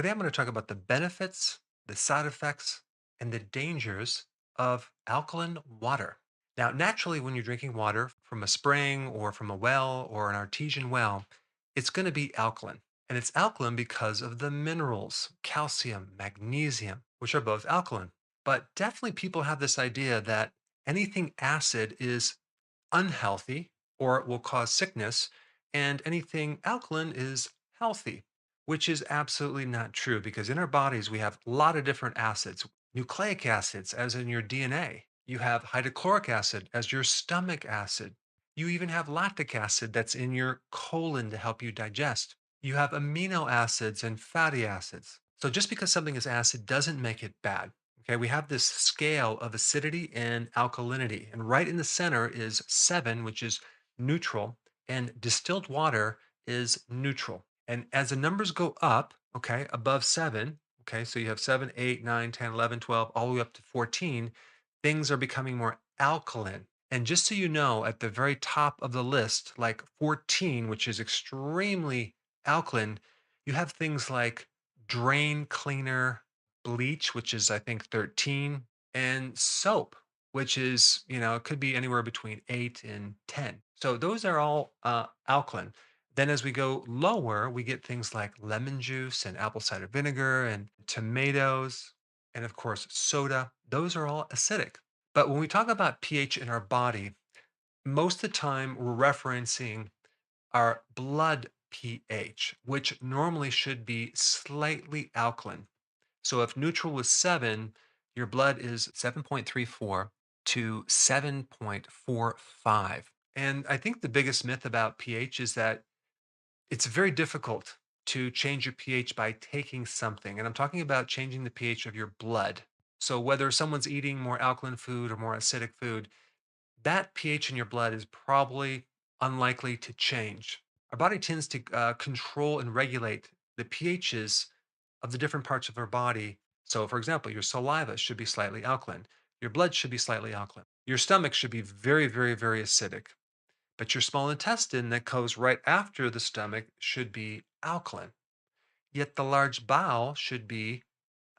Today I'm going to talk about the benefits, the side effects, and the dangers of alkaline water. Now, naturally, when you're drinking water from a spring or from a well or an artesian well, it's going to be alkaline. And it's alkaline because of the minerals, calcium, magnesium, which are both alkaline. But definitely people have this idea that anything acid is unhealthy or it will cause sickness, and anything alkaline is healthy, which is absolutely not true because in our bodies we have a lot of different acids. Nucleic acids, as in your DNA, you have hydrochloric acid as your stomach acid. You even have lactic acid that's in your colon to help you digest. You have amino acids and fatty acids. So just because something is acid doesn't make it bad. Okay, we have this scale of acidity and alkalinity, and right in the center is 7, which is neutral, and distilled water is neutral. And as the numbers go up, okay, above 7, okay, so you have 7, 8, 9, 10, 11, 12, all the way up to 14, things are becoming more alkaline. And just so you know, at the very top of the list, like 14, which is extremely alkaline, you have things like drain cleaner, bleach, which is I think 13, and soap, which is, it could be anywhere between 8 and 10. So those are all alkaline. Then as we go lower, we get things like lemon juice and apple cider vinegar and tomatoes, and of course, soda. Those are all acidic. But when we talk about pH in our body, most of the time we're referencing our blood pH, which normally should be slightly alkaline. So if neutral was 7, your blood is 7.34 to 7.45. And I think the biggest myth about pH is that it's very difficult to change your pH by taking something. And I'm talking about changing the pH of your blood. So whether someone's eating more alkaline food or more acidic food, that pH in your blood is probably unlikely to change. Our body tends to control and regulate the pHs of the different parts of our body. So, for example, your saliva should be slightly alkaline, your blood should be slightly alkaline, your stomach should be very, very, very acidic, but your small intestine that goes right after the stomach should be alkaline. Yet the large bowel should be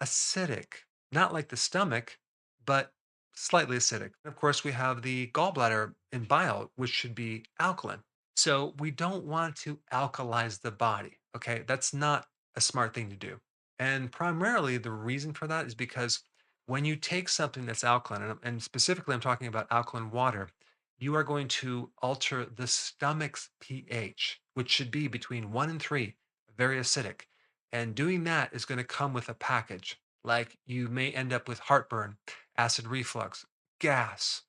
acidic, not like the stomach, but slightly acidic. Of course, we have the gallbladder and bile, which should be alkaline. So we don't want to alkalize the body. Okay. That's not a smart thing to do. And primarily the reason for that is because when you take something that's alkaline, and specifically I'm talking about alkaline water, you are going to alter the stomach's pH, which should be between 1 and 3, very acidic. And doing that is going to come with a package. Like you may end up with heartburn, acid reflux, gas,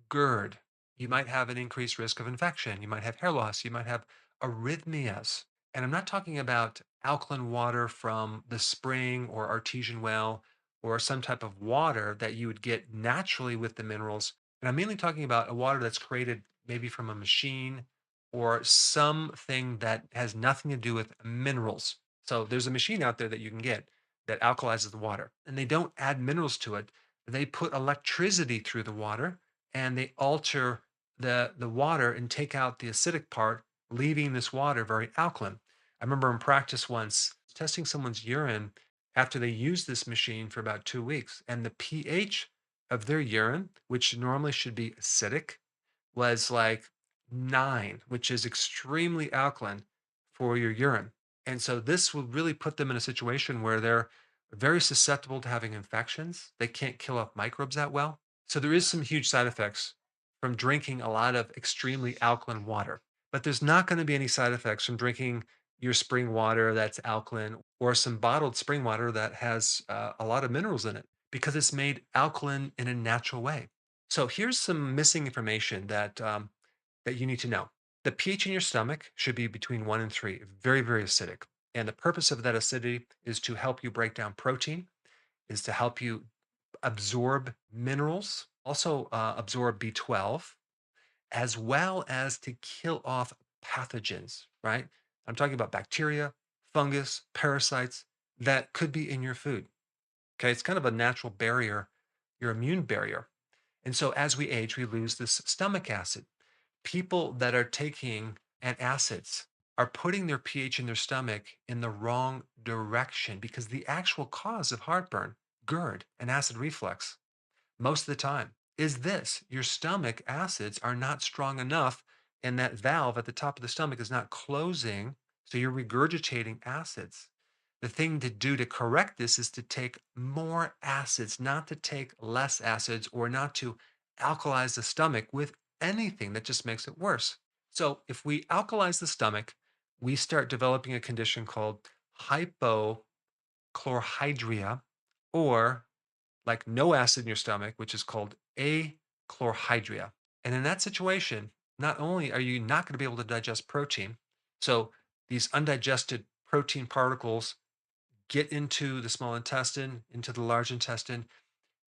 GERD. You might have an increased risk of infection. You might have hair loss. You might have arrhythmias. And I'm not talking about alkaline water from the spring or artesian well or some type of water that you would get naturally with the minerals. And I'm mainly talking about a water that's created maybe from a machine or something that has nothing to do with minerals. So there's a machine out there that you can get that alkalizes the water, and they don't add minerals to it. They put electricity through the water and they alter the water and take out the acidic part, leaving this water very alkaline. I remember in practice once testing someone's urine after they used this machine for about 2 weeks, and the pH of their urine, which normally should be acidic, was like 9, which is extremely alkaline for your urine. And so this will really put them in a situation where they're very susceptible to having infections. They can't kill off microbes that well. So there is some huge side effects from drinking a lot of extremely alkaline water. But there's not going to be any side effects from drinking your spring water that's alkaline or some bottled spring water that has a lot of minerals in it because it's made alkaline in a natural way. So here's some missing information that you need to know. The pH in your stomach should be between 1 and 3, very, very acidic. And the purpose of that acidity is to help you break down protein, is to help you absorb minerals, also absorb B12, as well as to kill off pathogens, right? I'm talking about bacteria, fungus, parasites that could be in your food. Okay, it's kind of a natural barrier, your immune barrier. And so as we age, we lose this stomach acid. People that are taking antacids are putting their pH in their stomach in the wrong direction because the actual cause of heartburn, GERD, and acid reflux, most of the time, is this: your stomach acids are not strong enough, and that valve at the top of the stomach is not closing, so you're regurgitating acids. The thing to do to correct this is to take more acids, not to take less acids or not to alkalize the stomach with anything that just makes it worse. So, if we alkalize the stomach, we start developing a condition called hypochlorhydria, or like no acid in your stomach, which is called achlorhydria. And in that situation, not only are you not going to be able to digest protein, so these undigested protein particles get into the small intestine, into the large intestine,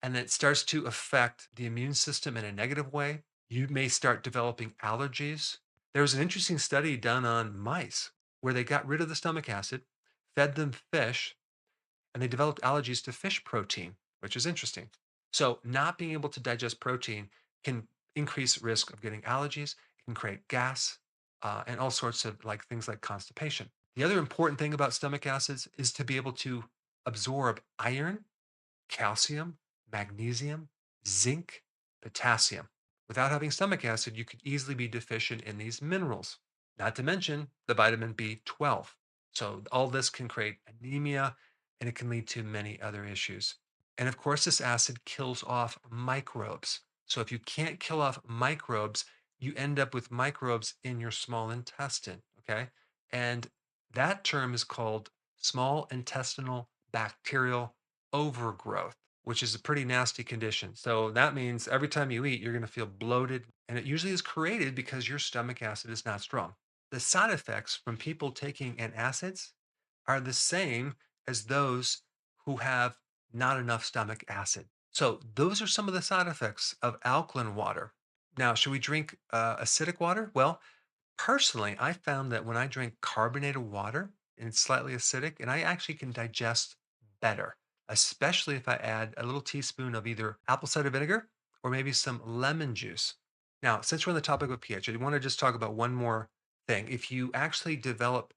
and it starts to affect the immune system in a negative way. You may start developing allergies. There was an interesting study done on mice where they got rid of the stomach acid, fed them fish, and they developed allergies to fish protein, which is interesting. So, not being able to digest protein can increase risk of getting allergies, it can create gas, and all sorts of like things like constipation. The other important thing about stomach acids is to be able to absorb iron, calcium, magnesium, zinc, potassium. Without having stomach acid, you could easily be deficient in these minerals, not to mention the vitamin B12. So, all this can create anemia and it can lead to many other issues. And of course, this acid kills off microbes. So, if you can't kill off microbes, you end up with microbes in your small intestine. Okay. And that term is called small intestinal bacterial overgrowth, which is a pretty nasty condition. So that means every time you eat, you're going to feel bloated. And it usually is created because your stomach acid is not strong. The side effects from people taking antacids are the same as those who have not enough stomach acid. So those are some of the side effects of alkaline water. Now, should we drink acidic water? Well, personally, I found that when I drink carbonated water and it's slightly acidic, and I actually can digest better, especially if I add a little teaspoon of either apple cider vinegar or maybe some lemon juice. Now, since we're on the topic of pH, I want to just talk about one more thing. If you actually develop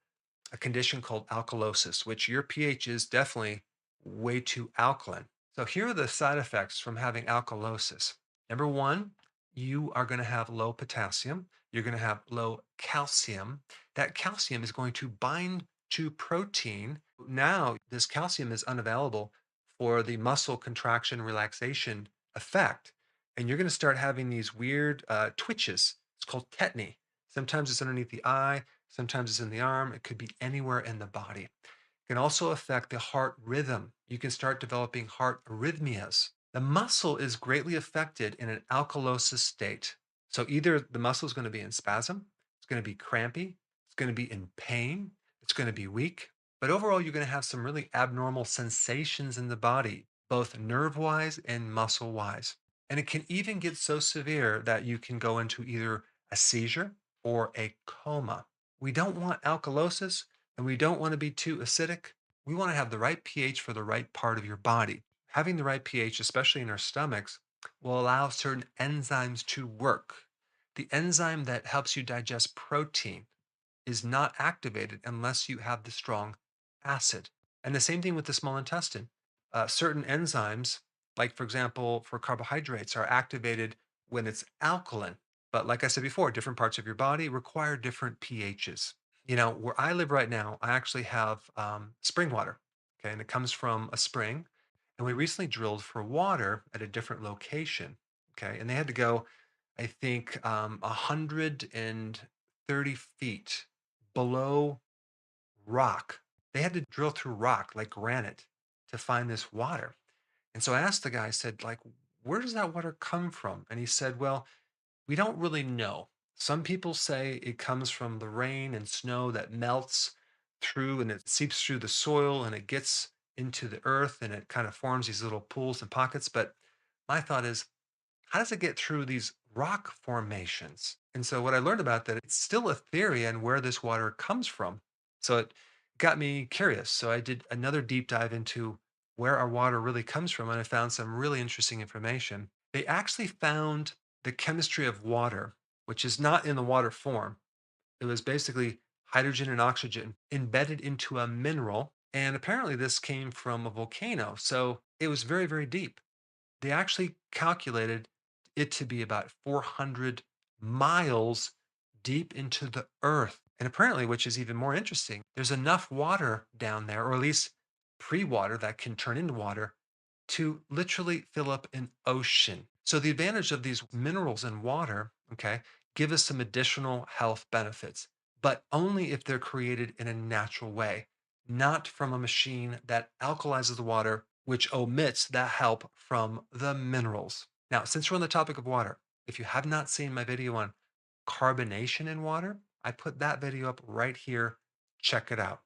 a condition called alkalosis, which your pH is definitely way too alkaline. So here are the side effects from having alkalosis. Number one, you are going to have low potassium. You're going to have low calcium. That calcium is going to bind to protein. Now, this calcium is unavailable for the muscle contraction relaxation effect. And you're going to start having these weird twitches. It's called tetany. Sometimes it's underneath the eye, sometimes it's in the arm. It could be anywhere in the body. It can also affect the heart rhythm. You can start developing heart arrhythmias. The muscle is greatly affected in an alkalosis state. So either the muscle is going to be in spasm, it's going to be crampy, it's going to be in pain, it's going to be weak. But overall, you're going to have some really abnormal sensations in the body, both nerve wise and muscle wise. And it can even get so severe that you can go into either a seizure or a coma. We don't want alkalosis and we don't want to be too acidic. We want to have the right pH for the right part of your body. Having the right pH, especially in our stomachs, will allow certain enzymes to work. The enzyme that helps you digest protein is not activated unless you have the strong acid. And the same thing with the small intestine. Certain enzymes, like for example, for carbohydrates, are activated when it's alkaline. But like I said before, different parts of your body require different pHs. You know, where I live right now, I actually have spring water. Okay. And it comes from a spring. And we recently drilled for water at a different location. Okay. And they had to go, I think, 130 feet below rock. They had to drill through rock like granite to find this water. And so I asked the guy, I said, like, where does that water come from? And he said, well, we don't really know. Some people say it comes from the rain and snow that melts through and it seeps through the soil and it gets into the earth and it kind of forms these little pools and pockets. But my thought is, how does it get through these rock formations? And so what I learned about that, it's still a theory on where this water comes from. So it got me curious. So I did another deep dive into where our water really comes from, and I found some really interesting information. They actually found the chemistry of water, which is not in the water form. It was basically hydrogen and oxygen embedded into a mineral. And apparently, this came from a volcano. So it was very, very deep. They actually calculated it to be about 400 miles deep into the earth. And apparently, which is even more interesting, there's enough water down there, or at least pre water that can turn into water, to literally fill up an ocean. So, the advantage of these minerals in water, okay, give us some additional health benefits, but only if they're created in a natural way, not from a machine that alkalizes the water, which omits that help from the minerals. Now, since we're on the topic of water, if you have not seen my video on carbonation in water, I put that video up right here. Check it out.